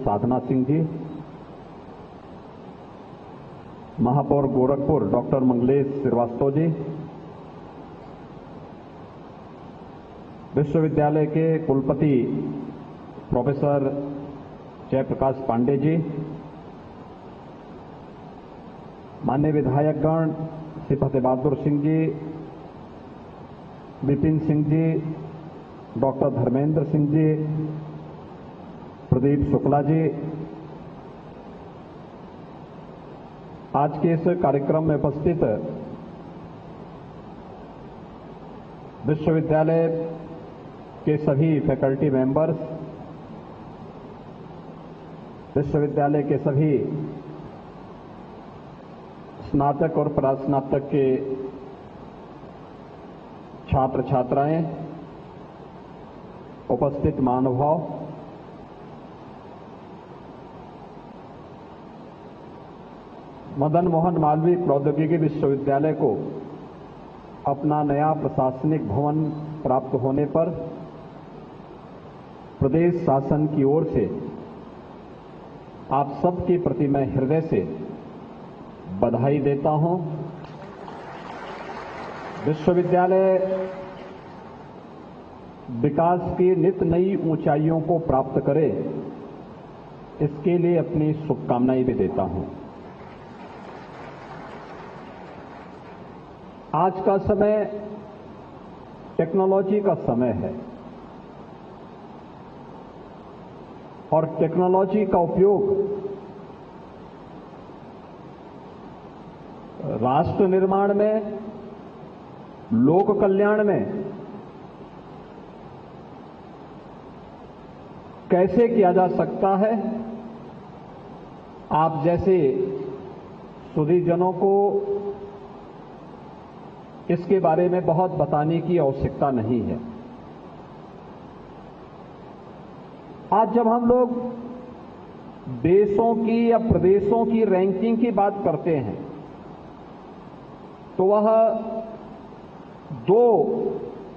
साधना सिंह जी, महापौर गोरखपुर डॉक्टर मंगलेश श्रीवास्तव जी, विश्वविद्यालय के कुलपति प्रोफेसर जयप्रकाश पांडे जी, माननीय विधायकगण श्री फतेह बहादुर सिंह जी, विपिन सिंह जी, डॉक्टर धर्मेंद्र सिंह जी, प्रदीप शुक्ला जी, आज के इस कार्यक्रम में उपस्थित विश्वविद्यालय के सभी फैकल्टी मेंबर्स, विश्वविद्यालय के सभी स्नातक और परास्नातक के छात्र छात्राएं, उपस्थित महानुभाव, मदन मोहन मालवीय प्रौद्योगिकी विश्वविद्यालय को अपना नया प्रशासनिक भवन प्राप्त होने पर प्रदेश शासन की ओर से आप सबके प्रति मैं हृदय से बधाई देता हूं। विश्वविद्यालय विकास की नित नई ऊंचाइयों को प्राप्त करे, इसके लिए अपनी शुभकामनाएं भी देता हूं। आज का समय टेक्नोलॉजी का समय है और टेक्नोलॉजी का उपयोग राष्ट्र निर्माण में, लोक कल्याण में कैसे किया जा सकता है, आप जैसे सुधीजनों को इसके बारे में बहुत बताने की आवश्यकता नहीं है। आज जब हम लोग देशों की या प्रदेशों की रैंकिंग की बात करते हैं तो वह दो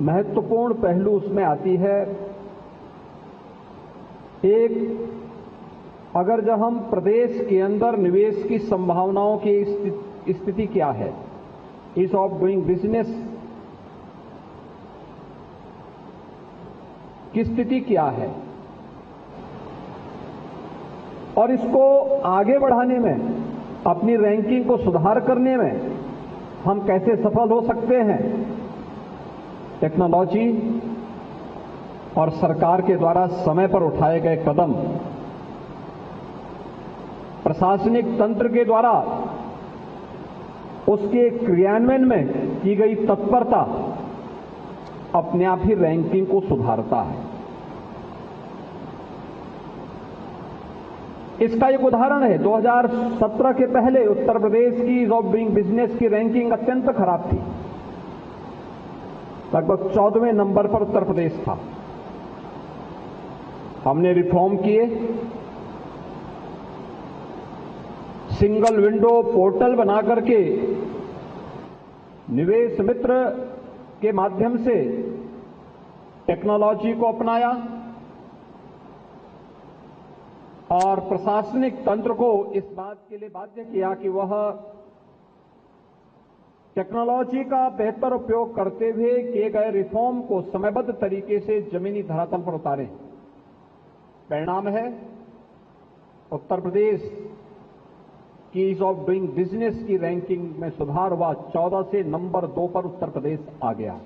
महत्वपूर्ण पहलू उसमें आती है। एक, अगर जब हम प्रदेश के अंदर निवेश की संभावनाओं की स्थिति क्या है, ईज ऑफ डूइंग बिजनेस की स्थिति क्या है और इसको आगे बढ़ाने में, अपनी रैंकिंग को सुधार करने में हम कैसे सफल हो सकते हैं, टेक्नोलॉजी और सरकार के द्वारा समय पर उठाए गए कदम, प्रशासनिक तंत्र के द्वारा उसके क्रियान्वयन में की गई तत्परता अपने आप ही रैंकिंग को सुधारता है। इसका एक उदाहरण है, 2017 के पहले उत्तर प्रदेश की ईज ऑफ डूइंग बिजनेस की रैंकिंग अत्यंत खराब थी, लगभग 14वें नंबर पर उत्तर प्रदेश था। हमने रिफॉर्म किए, सिंगल विंडो पोर्टल बना करके निवेश मित्र के माध्यम से टेक्नोलॉजी को अपनाया और प्रशासनिक तंत्र को इस बात के लिए बाध्य किया कि वह टेक्नोलॉजी का बेहतर उपयोग करते हुए किए गए रिफॉर्म को समयबद्ध तरीके से जमीनी धरातल पर उतारें। परिणाम है, उत्तर प्रदेश की ईज ऑफ डूइंग बिजनेस की रैंकिंग में सुधार हुआ, 14 से नंबर 2 पर उत्तर प्रदेश आ गया।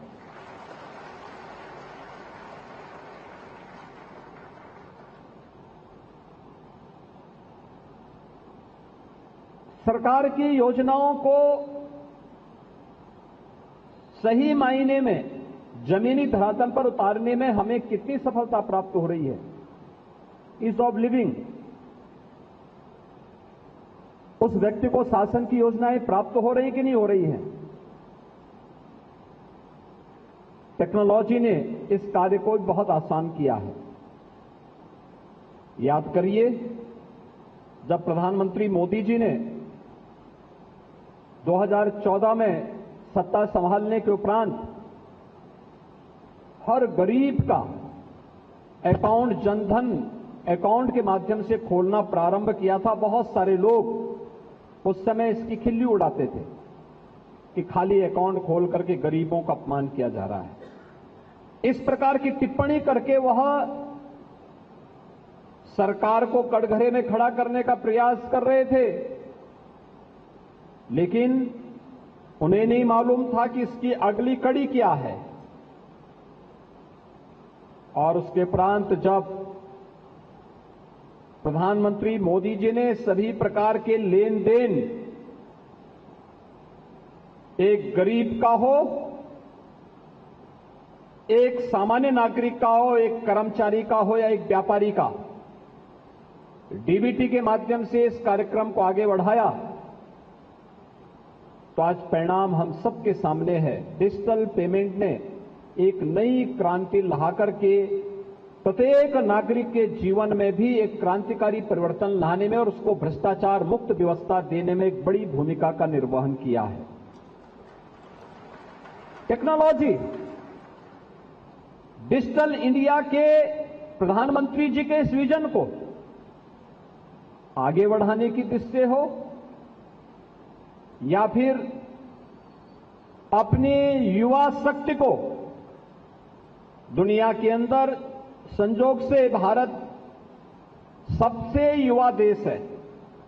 सरकार की योजनाओं को सही मायने में जमीनी धरातल पर उतारने में हमें कितनी सफलता प्राप्त हो रही है, ईज ऑफ लिविंग, उस व्यक्ति को शासन की योजनाएं प्राप्त हो रही कि नहीं हो रही हैं। टेक्नोलॉजी ने इस कार्य को बहुत आसान किया है। याद करिए, जब प्रधानमंत्री मोदी जी ने 2014 में सत्ता संभालने के उपरांत हर गरीब का अकाउंट जनधन अकाउंट के माध्यम से खोलना प्रारंभ किया था, बहुत सारे लोग उस समय इसकी खिल्ली उड़ाते थे कि खाली अकाउंट खोल करके गरीबों का अपमान किया जा रहा है। इस प्रकार की टिप्पणी करके वह सरकार को कटघरे में खड़ा करने का प्रयास कर रहे थे, लेकिन उन्हें नहीं मालूम था कि इसकी अगली कड़ी क्या है। और उसके उपरांत जब प्रधानमंत्री मोदी जी ने सभी प्रकार के लेन देन एक गरीब का हो, एक सामान्य नागरिक का हो, एक कर्मचारी का हो या एक व्यापारी का, डीबीटी के माध्यम से इस कार्यक्रम को आगे बढ़ाया, तो आज परिणाम हम सबके सामने है। डिजिटल पेमेंट ने एक नई क्रांति ला करके प्रत्येक नागरिक के जीवन में भी एक क्रांतिकारी परिवर्तन लाने में और उसको भ्रष्टाचार मुक्त व्यवस्था देने में एक बड़ी भूमिका का निर्वहन किया है। टेक्नोलॉजी, डिजिटल इंडिया के प्रधानमंत्री जी के इस विजन को आगे बढ़ाने की दृष्टि से हो या फिर अपने युवा शक्ति को दुनिया के अंदर, संजोग से भारत सबसे युवा देश है,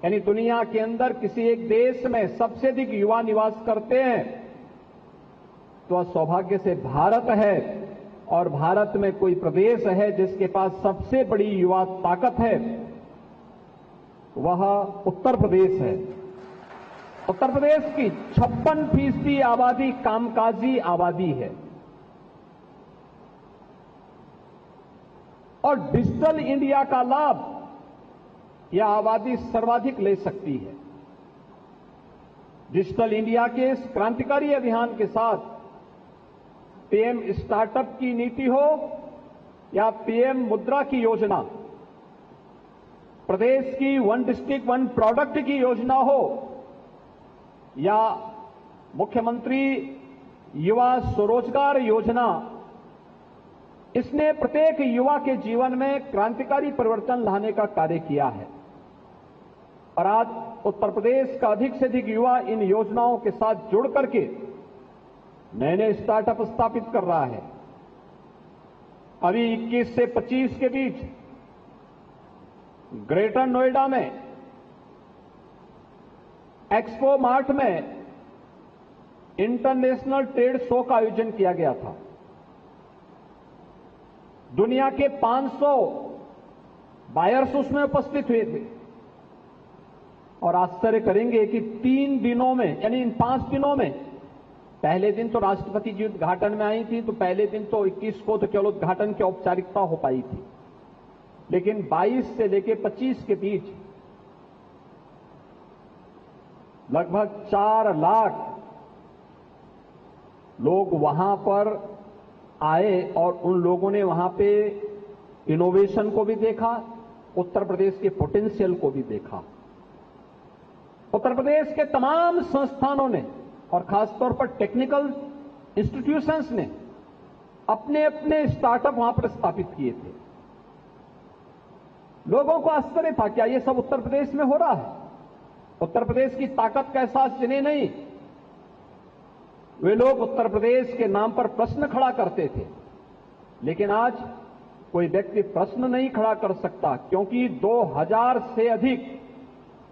यानी दुनिया के अंदर किसी एक देश में सबसे अधिक युवा निवास करते हैं, तो सौभाग्य से भारत है। और भारत में कोई प्रदेश है जिसके पास सबसे बड़ी युवा ताकत है, वह उत्तर प्रदेश है। उत्तर प्रदेश की 56% आबादी कामकाजी आबादी है और डिजिटल इंडिया का लाभ यह आबादी सर्वाधिक ले सकती है। डिजिटल इंडिया के इस क्रांतिकारी अभियान के साथ पीएम स्टार्टअप की नीति हो या पीएम मुद्रा की योजना, प्रदेश की वन डिस्ट्रिक्ट वन प्रोडक्ट की योजना हो या मुख्यमंत्री युवा स्वरोजगार योजना, इसने प्रत्येक युवा के जीवन में क्रांतिकारी परिवर्तन लाने का कार्य किया है। और आज उत्तर प्रदेश का अधिक से अधिक युवा इन योजनाओं के साथ जुड़ करके नए नए स्टार्टअप स्थापित कर रहा है। अभी 21 से 25 के बीच ग्रेटर नोएडा में एक्सपो मार्ट में इंटरनेशनल ट्रेड शो का आयोजन किया गया था। दुनिया के 500 बायर्स उसमें उपस्थित हुए थे और आश्चर्य करेंगे कि 3 दिनों में, यानी इन 5 दिनों में, पहले दिन तो राष्ट्रपति जी उद्घाटन में आई थी, तो पहले दिन तो 21 को तो केवल उद्घाटन की औपचारिकता हो पाई थी, लेकिन 22 से लेकर 25 के बीच लगभग 4 लाख लोग वहां पर आए और उन लोगों ने वहां पे इनोवेशन को भी देखा, उत्तर प्रदेश के पोटेंशियल को भी देखा। उत्तर प्रदेश के तमाम संस्थानों ने और खासतौर पर टेक्निकल इंस्टीट्यूशंस ने अपने अपने स्टार्टअप वहां पर स्थापित किए थे। लोगों को आश्चर्य था, क्या ये सब उत्तर प्रदेश में हो रहा है? उत्तर प्रदेश की ताकत का एहसास जिन्हें नहीं, वे लोग उत्तर प्रदेश के नाम पर प्रश्न खड़ा करते थे। लेकिन आज कोई व्यक्ति प्रश्न नहीं खड़ा कर सकता, क्योंकि 2000 से अधिक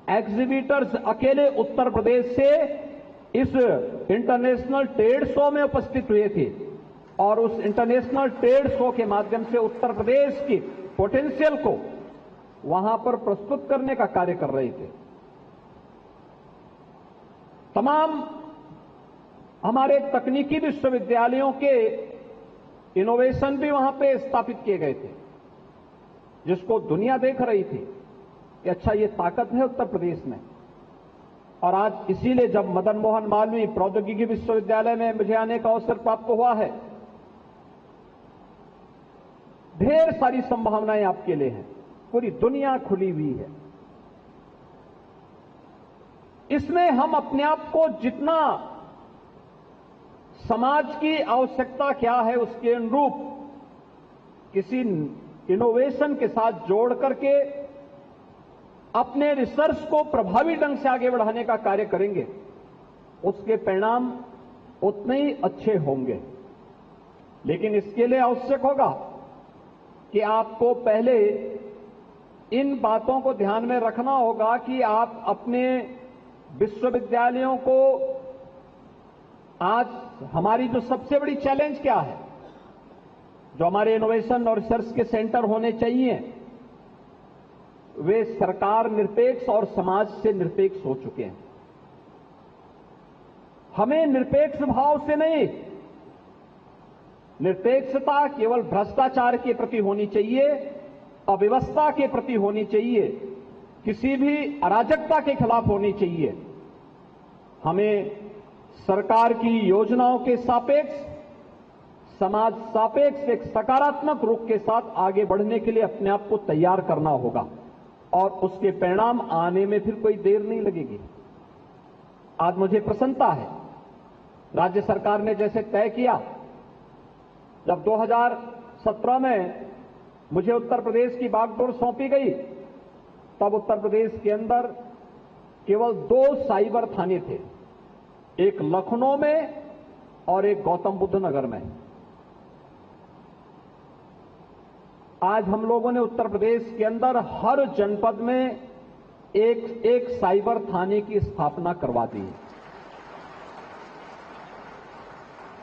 एग्जीबिटर्स अकेले उत्तर प्रदेश से इस इंटरनेशनल ट्रेड शो में उपस्थित हुए थे और उस इंटरनेशनल ट्रेड शो के माध्यम से उत्तर प्रदेश की पोटेंशियल को वहां पर प्रस्तुत करने का कार्य कर रहे थे। तमाम हमारे तकनीकी विश्वविद्यालयों के इनोवेशन भी वहां पे स्थापित किए गए थे, जिसको दुनिया देख रही थी कि अच्छा ये ताकत है उत्तर प्रदेश में। और आज इसीलिए जब मदन मोहन मालवीय प्रौद्योगिकी विश्वविद्यालय में मुझे आने का अवसर प्राप्त हुआ है, ढेर सारी संभावनाएं आपके लिए हैं, पूरी दुनिया खुली हुई है। इसमें हम अपने आप को जितना समाज की आवश्यकता क्या है उसके अनुरूप किसी इनोवेशन के साथ जोड़ करके अपने रिसर्च को प्रभावी ढंग से आगे बढ़ाने का कार्य करेंगे, उसके परिणाम उतने ही अच्छे होंगे। लेकिन इसके लिए आवश्यक होगा कि आपको पहले इन बातों को ध्यान में रखना होगा कि आप अपने विश्वविद्यालयों को, आज हमारी जो सबसे बड़ी चैलेंज क्या है, जो हमारे इनोवेशन और रिसर्च के सेंटर होने चाहिए, वे सरकार निरपेक्ष और समाज से निरपेक्ष हो चुके हैं। हमें निरपेक्ष भाव से नहीं, निरपेक्षता केवल भ्रष्टाचार के प्रति होनी चाहिए, अव्यवस्था के प्रति होनी चाहिए, किसी भी अराजकता के खिलाफ होनी चाहिए। हमें सरकार की योजनाओं के सापेक्ष, समाज सापेक्ष एक सकारात्मक रुख के साथ आगे बढ़ने के लिए अपने आप को तैयार करना होगा और उसके परिणाम आने में फिर कोई देर नहीं लगेगी। आज मुझे प्रसन्नता है, राज्य सरकार ने जैसे तय किया, जब 2017 में मुझे उत्तर प्रदेश की बागडोर सौंपी गई, तब उत्तर प्रदेश के अंदर केवल 2 साइबर थाने थे, एक लखनऊ में और एक गौतम बुद्ध नगर में। आज हम लोगों ने उत्तर प्रदेश के अंदर हर जनपद में एक साइबर थाने की स्थापना करवा दी है।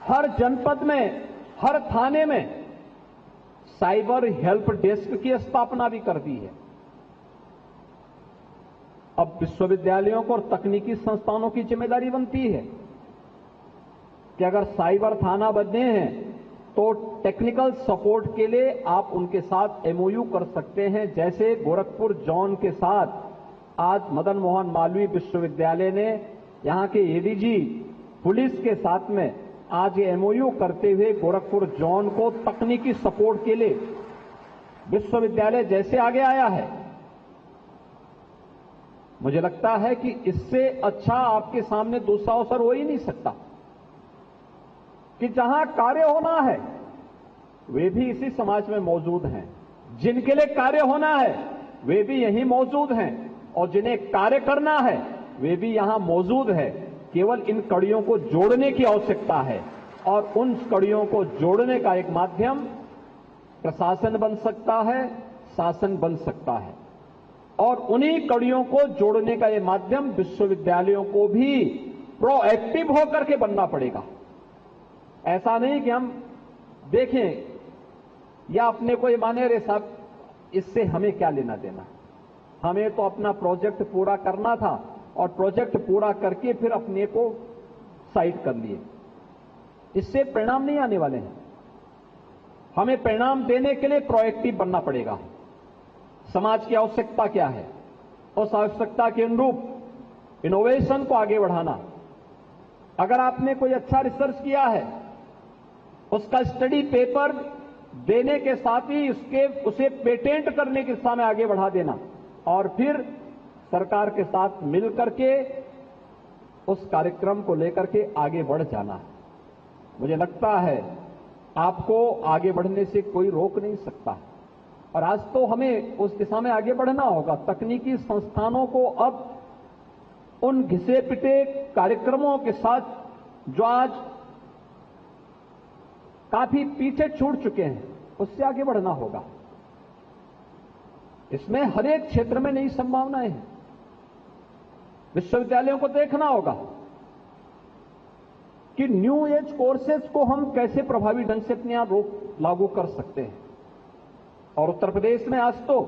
हर जनपद में, हर थाने में साइबर हेल्प डेस्क की स्थापना भी कर दी है। अब विश्वविद्यालयों को और तकनीकी संस्थानों की जिम्मेदारी बनती है कि अगर साइबर थाना बनने हैं तो टेक्निकल सपोर्ट के लिए आप उनके साथ एमओयू कर सकते हैं। जैसे गोरखपुर जोन के साथ आज मदन मोहन मालवीय विश्वविद्यालय ने यहां के एडीजी पुलिस के साथ में आज ये एमओयू करते हुए गोरखपुर जोन को तकनीकी सपोर्ट के लिए विश्वविद्यालय जैसे आगे आया है, मुझे लगता है कि इससे अच्छा आपके सामने दूसरा अवसर हो ही नहीं सकता कि जहां कार्य होना है वे भी इसी समाज में मौजूद हैं, जिनके लिए कार्य होना है वे भी यहीं मौजूद हैं और जिन्हें कार्य करना है वे भी यहां मौजूद है। केवल इन कड़ियों को जोड़ने की आवश्यकता है और उन कड़ियों को जोड़ने का एक माध्यम प्रशासन बन सकता है, शासन बन सकता है और उन्हीं कड़ियों को जोड़ने का ये माध्यम विश्वविद्यालयों को भी प्रोएक्टिव होकर के बनना पड़ेगा। ऐसा नहीं कि हम देखें या अपने को ये माने, रे साहब इससे हमें क्या लेना देना, हमें तो अपना प्रोजेक्ट पूरा करना था और प्रोजेक्ट पूरा करके फिर अपने को साइड कर लिए। इससे परिणाम नहीं आने वाले हैं। हमें परिणाम देने के लिए प्रोएक्टिव बनना पड़ेगा। समाज की आवश्यकता क्या है, उस आवश्यकता के अनुरूप इनोवेशन को आगे बढ़ाना। अगर आपने कोई अच्छा रिसर्च किया है, उसका स्टडी पेपर देने के साथ ही उसे पेटेंट करने की दिशा में आगे बढ़ा देना और फिर सरकार के साथ मिल करके उस कार्यक्रम को लेकर के आगे बढ़ जाना। मुझे लगता है आपको आगे बढ़ने से कोई रोक नहीं सकता और आज तो हमें उस दिशा में आगे बढ़ना होगा। तकनीकी संस्थानों को अब उन घिसे पिटे कार्यक्रमों के साथ जो आज काफी पीछे छूट चुके हैं, उससे आगे बढ़ना होगा। इसमें हर एक क्षेत्र में नई संभावनाएं हैं। विश्वविद्यालयों को देखना होगा कि न्यू एज कोर्सेज को हम कैसे प्रभावी ढंग से अपने यहां लागू कर सकते हैं। और उत्तर प्रदेश में आज तो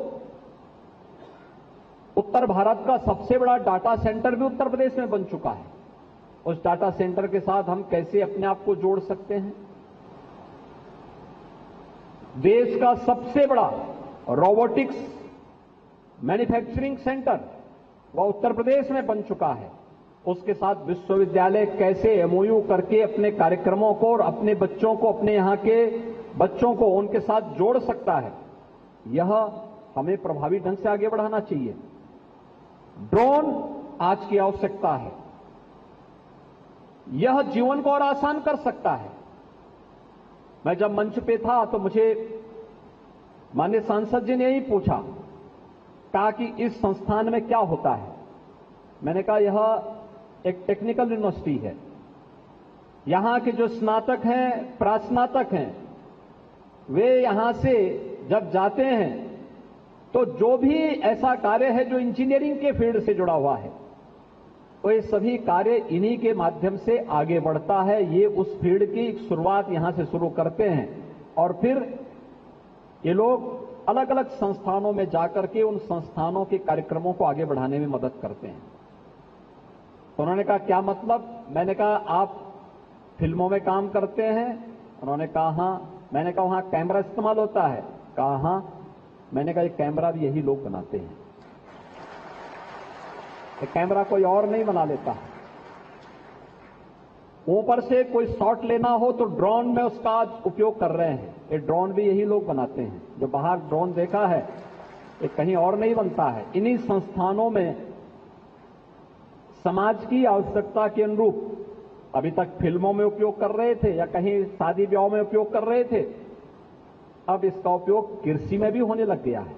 उत्तर भारत का सबसे बड़ा डाटा सेंटर भी उत्तर प्रदेश में बन चुका है। उस डाटा सेंटर के साथ हम कैसे अपने आप को जोड़ सकते हैं। देश का सबसे बड़ा रोबोटिक्स मैन्युफैक्चरिंग सेंटर वह उत्तर प्रदेश में बन चुका है। उसके साथ विश्वविद्यालय कैसे एमओयू करके अपने कार्यक्रमों को और अपने बच्चों को, अपने यहां के बच्चों को उनके साथ जोड़ सकता है, यह हमें प्रभावी ढंग से आगे बढ़ाना चाहिए। ड्रोन आज की आवश्यकता है, यह जीवन को और आसान कर सकता है। मैं जब मंच पे था तो मुझे माननीय सांसद जी ने यही पूछा, कहा कि इस संस्थान में क्या होता है। मैंने कहा यह एक टेक्निकल यूनिवर्सिटी है। यहां के जो स्नातक हैं, प्रास्नातक हैं, वे यहां से जब जाते हैं तो जो भी ऐसा कार्य है जो इंजीनियरिंग के फील्ड से जुड़ा हुआ है, तो ये सभी कार्य इन्हीं के माध्यम से आगे बढ़ता है। ये उस फील्ड की शुरुआत यहां से शुरू करते हैं और फिर ये लोग अलग अलग संस्थानों में जाकर के उन संस्थानों के कार्यक्रमों को आगे बढ़ाने में मदद करते हैं। तो उन्होंने कहा क्या मतलब? मैंने कहा आप फिल्मों में काम करते हैं? उन्होंने कहा हां। मैंने कहा वहां कैमरा इस्तेमाल होता है? कहा हां। मैंने कहा ये कैमरा भी यही लोग बनाते हैं, ये कैमरा कोई और नहीं बना लेता। ऊपर से कोई शॉट लेना हो तो ड्रोन में उसका उपयोग कर रहे हैं, ये ड्रोन भी यही लोग बनाते हैं। जो बाहर ड्रोन देखा है ये कहीं और नहीं बनता है। इन्हीं संस्थानों में समाज की आवश्यकता के अनुरूप अभी तक फिल्मों में उपयोग कर रहे थे या कहीं शादी ब्याह में उपयोग कर रहे थे, अब इसका उपयोग कृषि में भी होने लग गया है।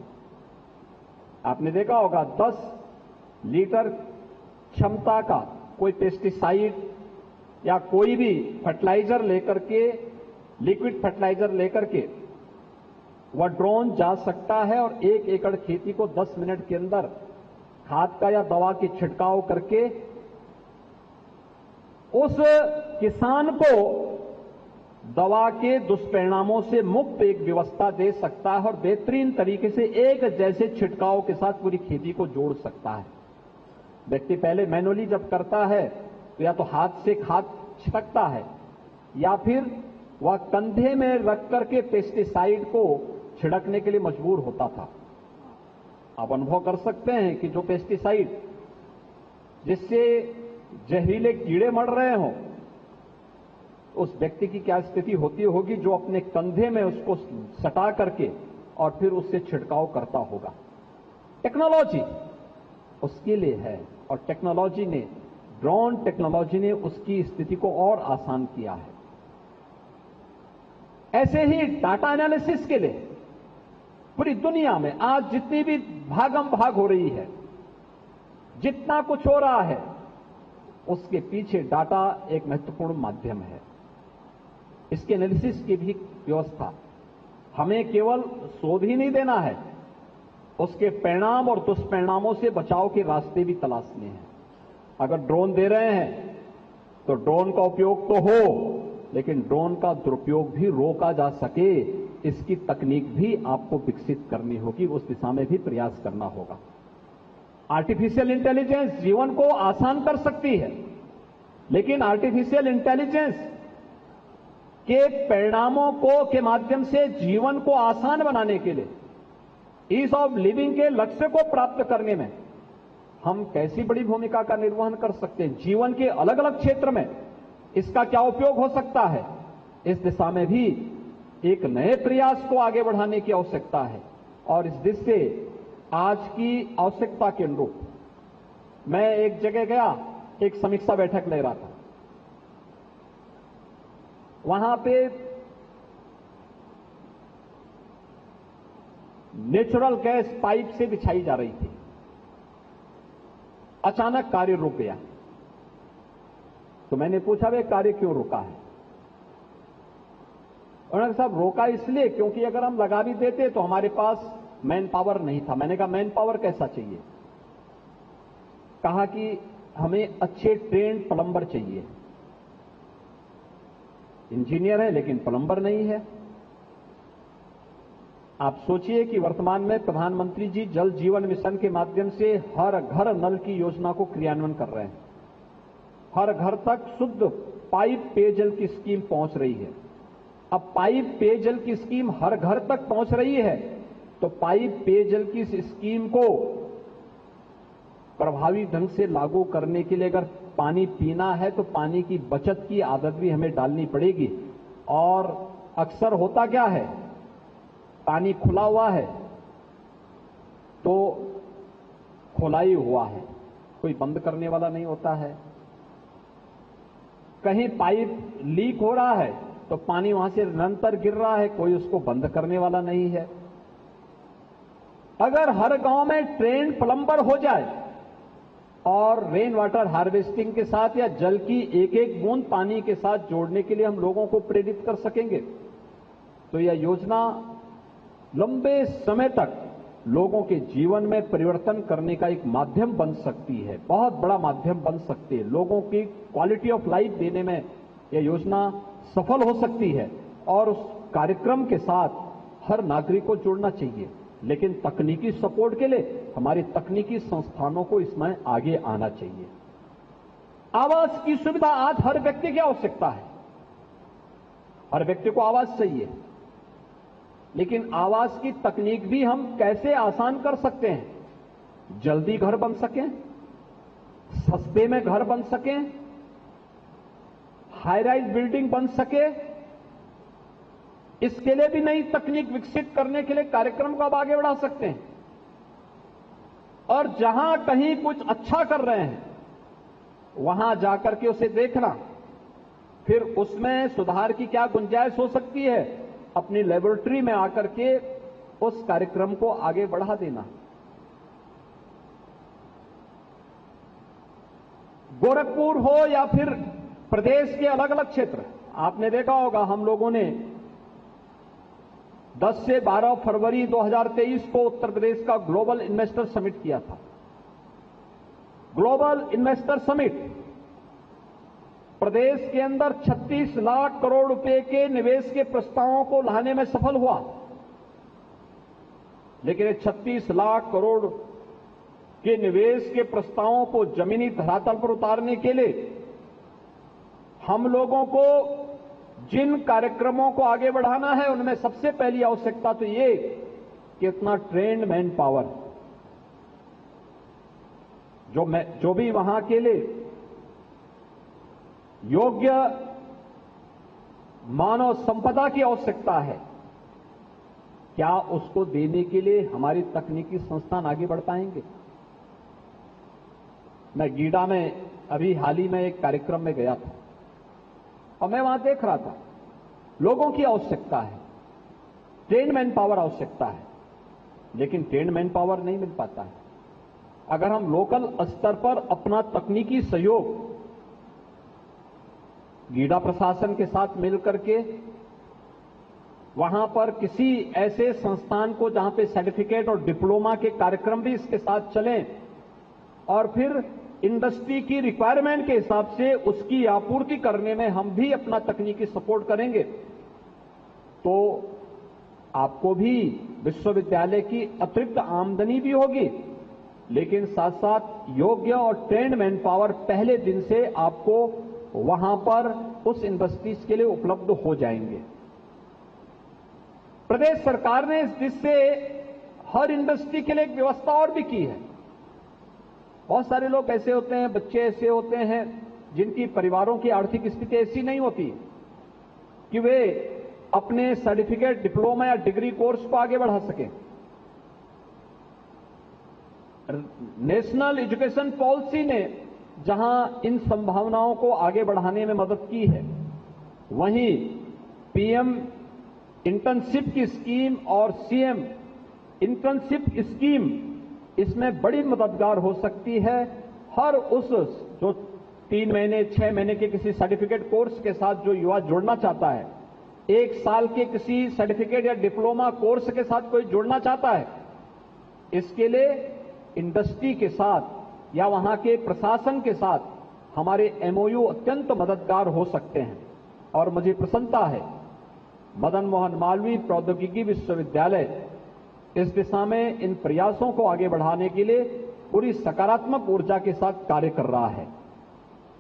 आपने देखा होगा 10 लीटर क्षमता का कोई पेस्टिसाइड या कोई भी फर्टिलाइजर लेकर के, लिक्विड फर्टिलाइजर लेकर के वह ड्रोन जा सकता है और 1 एकड़ खेती को 10 मिनट के अंदर खाद का या दवा की छिड़काव करके उस किसान को दवा के दुष्परिणामों से मुक्त एक व्यवस्था दे सकता है और बेहतरीन तरीके से एक जैसे छिड़काव के साथ पूरी खेती को जोड़ सकता है। व्यक्ति पहले मैनुअली जब करता है तो या तो हाथ से खाद छिड़कता है या फिर वह कंधे में रख करके पेस्टिसाइड को छिड़कने के लिए मजबूर होता था। आप अनुभव कर सकते हैं कि जो पेस्टिसाइड जिससे जहरीले कीड़े मर रहे हों, उस व्यक्ति की क्या स्थिति होती होगी जो अपने कंधे में उसको सटा करके और फिर उससे छिड़काव करता होगा। टेक्नोलॉजी उसके लिए है और टेक्नोलॉजी ने, ड्रोन टेक्नोलॉजी ने उसकी स्थिति को और आसान किया है। ऐसे ही डाटा एनालिसिस के लिए पूरी दुनिया में आज जितनी भी भागम भाग हो रही है, जितना कुछ हो रहा है, उसके पीछे डाटा एक महत्वपूर्ण माध्यम है। इसके एनालिसिस की भी व्यवस्था, हमें केवल शोध ही नहीं देना है, उसके परिणाम और दुष्परिणामों से बचाव के रास्ते भी तलाशने हैं। अगर ड्रोन दे रहे हैं तो ड्रोन का उपयोग तो हो, लेकिन ड्रोन का दुरुपयोग भी रोका जा सके, इसकी तकनीक भी आपको विकसित करनी होगी, उस दिशा में भी प्रयास करना होगा। आर्टिफिशियल इंटेलिजेंस जीवन को आसान कर सकती है, लेकिन आर्टिफिशियल इंटेलिजेंस के परिणामों को के माध्यम से जीवन को आसान बनाने के लिए, ईज ऑफ लिविंग के लक्ष्य को प्राप्त करने में हम कैसी बड़ी भूमिका का निर्वहन कर सकते हैं। जीवन के अलग अलग क्षेत्र में इसका क्या उपयोग हो सकता है, इस दिशा में भी एक नए प्रयास को आगे बढ़ाने की आवश्यकता है। और इस दिशा से आज की आवश्यकता के अनुरूप मैं एक जगह गया, एक समीक्षा बैठक ले रहा था। वहां पे नेचुरल गैस पाइप से बिछाई जा रही थी। अचानक कार्य रुक गया। तो मैंने पूछा वे कार्य क्यों रुका है? उन्होंने कहा साहब रोका इसलिए क्योंकि अगर हम लगा भी देते तो हमारे पास मैन पावर नहीं था। मैंने कहा मैन पावर कैसा चाहिए? कहा कि हमें अच्छे ट्रेंड प्लम्बर चाहिए। इंजीनियर है लेकिन प्लम्बर नहीं है। आप सोचिए कि वर्तमान में प्रधानमंत्री जी जल जीवन मिशन के माध्यम से हर घर नल की योजना को क्रियान्वयन कर रहे हैं। हर घर तक शुद्ध पाइप पेयजल की स्कीम पहुंच रही है। अब पाइप पेयजल की स्कीम हर घर तक पहुंच रही है तो पाइप पेयजल की इस स्कीम को प्रभावी ढंग से लागू करने के लिए अगर पानी पीना है तो पानी की बचत की आदत भी हमें डालनी पड़ेगी। और अक्सर होता क्या है, पानी खुला हुआ है तो खुला ही हुआ है, कोई बंद करने वाला नहीं होता है। कहीं पाइप लीक हो रहा है तो पानी वहां से निरंतर गिर रहा है, कोई उसको बंद करने वाला नहीं है। अगर हर गांव में ट्रेन प्लम्बर हो जाए और रेन वाटर हार्वेस्टिंग के साथ या जल की एक एक बूंद पानी के साथ जोड़ने के लिए हम लोगों को प्रेरित कर सकेंगे, तो यह योजना लंबे समय तक लोगों के जीवन में परिवर्तन करने का एक माध्यम बन सकती है, बहुत बड़ा माध्यम बन सकती है। लोगों की क्वालिटी ऑफ लाइफ देने में यह योजना सफल हो सकती है और उस कार्यक्रम के साथ हर नागरिक को जुड़ना चाहिए। लेकिन तकनीकी सपोर्ट के लिए हमारी तकनीकी संस्थानों को इसमें आगे आना चाहिए। आवास की सुविधा आज हर व्यक्ति की आवश्यकता है, हर व्यक्ति को आवास चाहिए, लेकिन आवास की तकनीक भी हम कैसे आसान कर सकते हैं, जल्दी घर बन सकें, सस्ते में घर बन सकें, हाई राइज बिल्डिंग बन सके, इसके लिए भी नई तकनीक विकसित करने के लिए कार्यक्रम को अब आगे बढ़ा सकते हैं। और जहां कहीं कुछ अच्छा कर रहे हैं वहां जाकर के उसे देखना, फिर उसमें सुधार की क्या गुंजाइश हो सकती है, अपनी लेबोरेटरी में आकर के उस कार्यक्रम को आगे बढ़ा देना। गोरखपुर हो या फिर प्रदेश के अलग अलग क्षेत्र, आपने देखा होगा हम लोगों ने 10 से 12 फरवरी 2023 को उत्तर प्रदेश का ग्लोबल इन्वेस्टर समिट किया था। ग्लोबल इन्वेस्टर समिट प्रदेश के अंदर 36 लाख करोड़ रुपए के निवेश के प्रस्तावों को लाने में सफल हुआ, लेकिन 36 लाख करोड़ के निवेश के प्रस्तावों को जमीनी धरातल पर उतारने के लिए हम लोगों को जिन कार्यक्रमों को आगे बढ़ाना है उनमें सबसे पहली आवश्यकता तो ये कि इतना ट्रेन्ड मैन पावर जो भी वहां के लिए योग्य मानव संपदा की आवश्यकता है, क्या उसको देने के लिए हमारी तकनीकी संस्थान आगे बढ़ पाएंगे। मैं गीडा में अभी हाल ही में एक कार्यक्रम में गया था और मैं वहां देख रहा था, लोगों की आवश्यकता है, ट्रेन्ड मैन पावर आवश्यकता है, लेकिन ट्रेन्ड मैन पावर नहीं मिल पाता है। अगर हम लोकल स्तर पर अपना तकनीकी सहयोग गीडा प्रशासन के साथ मिलकर के वहां पर किसी ऐसे संस्थान को जहां पे सर्टिफिकेट और डिप्लोमा के कार्यक्रम भी इसके साथ चलें और फिर इंडस्ट्री की रिक्वायरमेंट के हिसाब से उसकी आपूर्ति करने में हम भी अपना तकनीकी सपोर्ट करेंगे, तो आपको भी विश्वविद्यालय की अतिरिक्त आमदनी भी होगी, लेकिन साथ साथ योग्य और ट्रेन्ड मैन पावर पहले दिन से आपको वहां पर उस इंडस्ट्रीज के लिए उपलब्ध हो जाएंगे। प्रदेश सरकार ने इस दृष्टि से हर इंडस्ट्री के लिए एक व्यवस्था और भी की है। बहुत सारे लोग ऐसे होते हैं, बच्चे ऐसे होते हैं जिनकी परिवारों की आर्थिक स्थिति ऐसी नहीं होती कि वे अपने सर्टिफिकेट, डिप्लोमा या डिग्री कोर्स को आगे बढ़ा सकें। नेशनल एजुकेशन पॉलिसी ने जहां इन संभावनाओं को आगे बढ़ाने में मदद की है, वहीं पीएम इंटर्नशिप की स्कीम और सीएम इंटर्नशिप स्कीम इसमें बड़ी मददगार हो सकती है। हर उस जो 3 महीने 6 महीने के किसी सर्टिफिकेट कोर्स के साथ जो युवा जुड़ना चाहता है, 1 साल के किसी सर्टिफिकेट या डिप्लोमा कोर्स के साथ कोई जुड़ना चाहता है, इसके लिए इंडस्ट्री के साथ या वहां के प्रशासन के साथ हमारे एमओयू अत्यंत मददगार हो सकते हैं। और मुझे प्रसन्नता है मदन मोहन मालवीय प्रौद्योगिकी विश्वविद्यालय इस दिशा में इन प्रयासों को आगे बढ़ाने के लिए पूरी सकारात्मक ऊर्जा के साथ कार्य कर रहा है।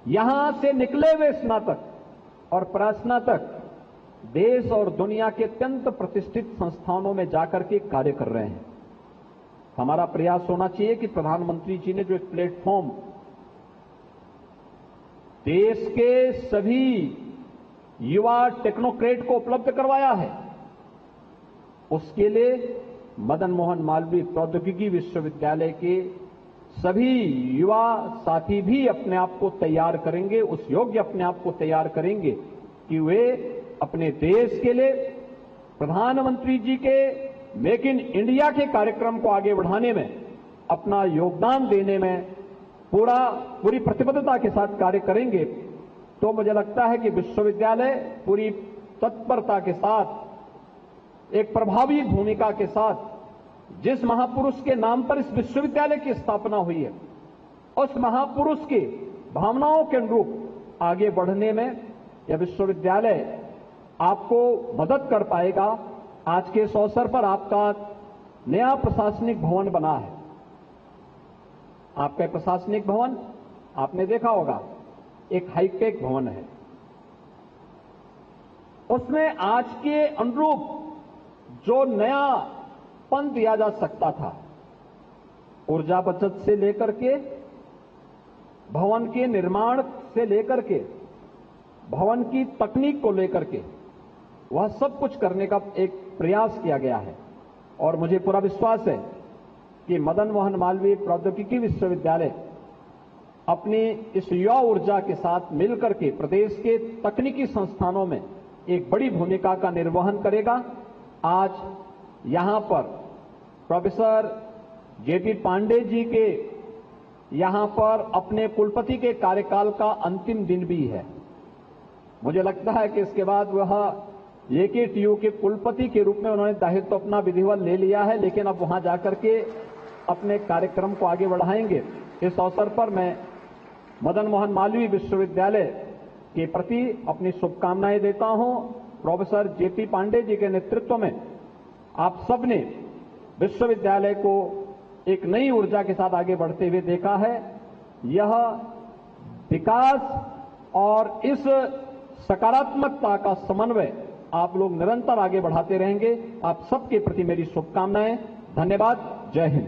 यहां से निकले हुए स्नातक और परास्नातक देश और दुनिया के अत्यंत प्रतिष्ठित संस्थानों में जाकर के कार्य कर रहे हैं। हमारा प्रयास होना चाहिए कि प्रधानमंत्री जी ने जो एक प्लेटफॉर्म देश के सभी युवा टेक्नोक्रेट को उपलब्ध करवाया है, उसके लिए मदन मोहन मालवीय प्रौद्योगिकी विश्वविद्यालय के सभी युवा साथी भी अपने आप को तैयार करेंगे, उस योग्य अपने आप को तैयार करेंगे कि वे अपने देश के लिए प्रधानमंत्री जी के मेक इन इंडिया के कार्यक्रम को आगे बढ़ाने में अपना योगदान देने में पूरी प्रतिबद्धता के साथ कार्य करेंगे, तो मुझे लगता है कि विश्वविद्यालय पूरी तत्परता के साथ, एक प्रभावी भूमिका के साथ, जिस महापुरुष के नाम पर इस विश्वविद्यालय की स्थापना हुई है, उस महापुरुष की भावनाओं के अनुरूप आगे बढ़ने में यह विश्वविद्यालय आपको मदद कर पाएगा। आज के इस अवसर पर आपका नया प्रशासनिक भवन बना है। आपका प्रशासनिक भवन आपने देखा होगा, एक हाईटेक भवन है। उसमें आज के अनुरूप जो नयापन दिया जा सकता था, ऊर्जा बचत से लेकर के, भवन के निर्माण से लेकर के, भवन की तकनीक को लेकर के, वह सब कुछ करने का एक प्रयास किया गया है। और मुझे पूरा विश्वास है कि मदन मोहन मालवीय प्रौद्योगिकी विश्वविद्यालय अपनी इस युवा ऊर्जा के साथ मिलकर के प्रदेश के तकनीकी संस्थानों में एक बड़ी भूमिका का निर्वहन करेगा। आज यहां पर प्रोफेसर जेपी पांडे जी के यहां पर अपने कुलपति के कार्यकाल का अंतिम दिन भी है। मुझे लगता है कि इसके बाद वह जेकेटीयू के कुलपति के रूप में उन्होंने दायित्व अपना विधिवत ले लिया है, लेकिन अब वहां जाकर के अपने कार्यक्रम को आगे बढ़ाएंगे। इस अवसर पर मैं मदन मोहन मालवीय विश्वविद्यालय के प्रति अपनी शुभकामनाएं देता हूं। प्रोफेसर जेपी पांडे जी के नेतृत्व में आप सबने विश्वविद्यालय को एक नई ऊर्जा के साथ आगे बढ़ते हुए देखा है। यह विकास और इस सकारात्मकता का समन्वय आप लोग निरंतर आगे बढ़ाते रहेंगे। आप सबके प्रति मेरी शुभकामनाएं। धन्यवाद। जय हिंद।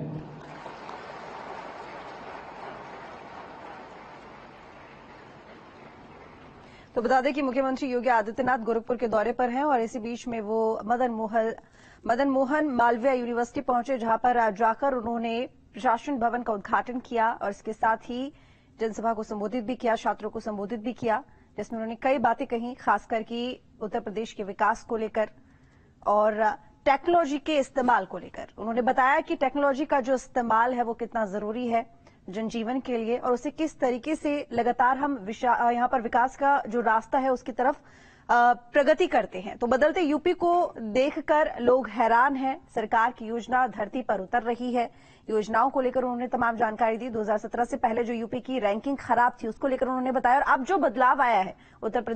तो बता दें कि मुख्यमंत्री योगी आदित्यनाथ गोरखपुर के दौरे पर हैं और इसी बीच में वो मदन मोहन मालवीय यूनिवर्सिटी पहुंचे, जहां पर जाकर उन्होंने प्रशासन भवन का उद्घाटन किया और इसके साथ ही जनसभा को संबोधित भी किया, छात्रों को संबोधित भी किया, जिसमें उन्होंने कई बातें कही, खासकर कि उत्तर प्रदेश के विकास को लेकर और टेक्नोलॉजी के इस्तेमाल को लेकर। उन्होंने बताया कि टेक्नोलॉजी का जो इस्तेमाल है वो कितना जरूरी है जनजीवन के लिए और उसे किस तरीके से लगातार हम यहाँ पर विकास का जो रास्ता है उसकी तरफ प्रगति करते हैं। तो बदलते यूपी को देखकर लोग हैरान हैं। सरकार की योजना धरती पर उतर रही है। योजनाओं को लेकर उन्होंने तमाम जानकारी दी। 2017 से पहले जो यूपी की रैंकिंग खराब थी उसको लेकर उन्होंने बताया और अब जो बदलाव आया है उत्तर प्रदेश